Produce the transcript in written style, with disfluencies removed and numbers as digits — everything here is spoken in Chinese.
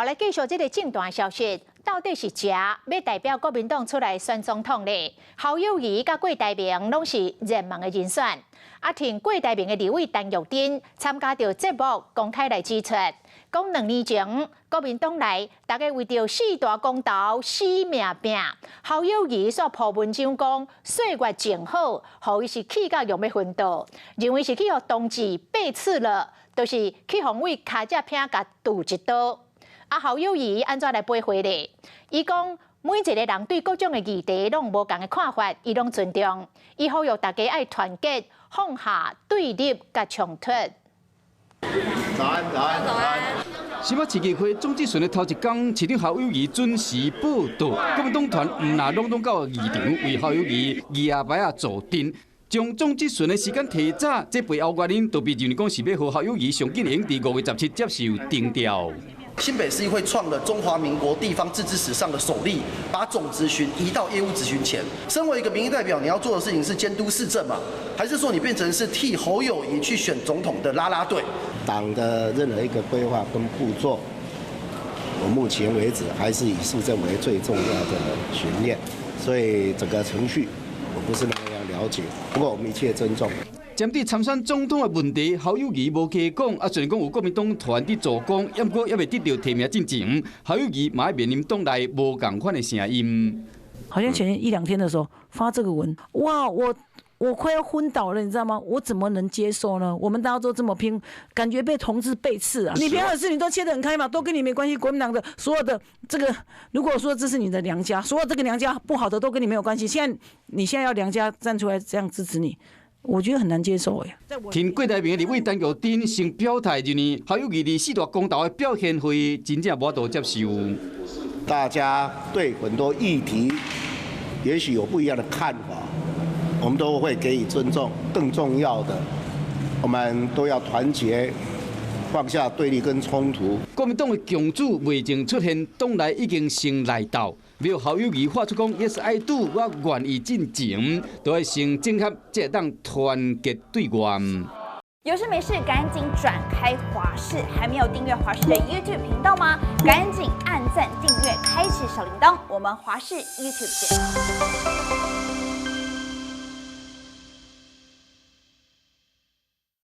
来继续这个政坛消息，到底是谁要代表国民党出来选总统呢？侯友宜甲郭台铭拢是热门的人选。听郭台铭的立委陈玉珍参加到节目，公开来指出，讲2年前国民党内大家为着四大公投死命拼，侯友宜所铺文章讲岁月静好，互伊是去到用要昏倒，认为是去互同志背刺了，就是去互为卡只拼甲堵一刀。侯友宜安怎来背回呢？伊讲每一个人对各种的议题拢无同的看法，伊拢尊重。伊呼吁大家爱团结，放下对立甲冲突。早安，早安，早安。新北市议会总质询的头一天，市长侯友宜准时报道，国民党团唔拿拢到议场为侯友宜举牌助阵。将总质询的时间提早，这背后原因都被认为讲是要和侯友宜上紧用伫5月17接受定调。新北市议会创了中华民国地方自治史上的首例，把总质询移到业务质询前。身为一个民意代表，你要做的事情是监督市政嘛？还是说你变成是替侯友宜去选总统的啦啦队？党的任何一个规划跟步骤，我目前为止还是以市政为最重要的巡验，所以整个程序我不是那么样了解，不过我们一切尊重。针对参选总统的问题，侯友宜无加讲，虽然讲有国民党团伫助攻，不过也未得到提名进前，侯友宜嘛要面临党内无共款的声音。好像前1-2天的时候发这个文，哇，我快要昏倒了，你知道吗？我怎么能接受呢？我们大家都这么拼，感觉被同志背刺啊！你平常的事情都切得很开嘛，都跟你没关系。国民党的所有的这个，如果说这是你的娘家，所有这个娘家不好的都跟你没有关系。你现在要娘家站出来这样支持你。我觉得很难接受哎。听郭台铭的立委陈玉珍先表态，认为侯友宜伫4大公投的表现会真正无法度接受。大家对很多议题也许有不一样的看法，我们都会给予尊重。更重要的，我们都要团结，放下对立跟冲突。国民党的强子未曾出现，党内已经先来到。要侯友宜发出讲 ，Yes I do， 我愿意进前，都要先整合，才会当团结对外。有事没事赶紧转开华视，还没有订阅华视的 YouTube 频道吗？赶紧按赞、订阅、开启小铃铛，我们华视 YouTube 见。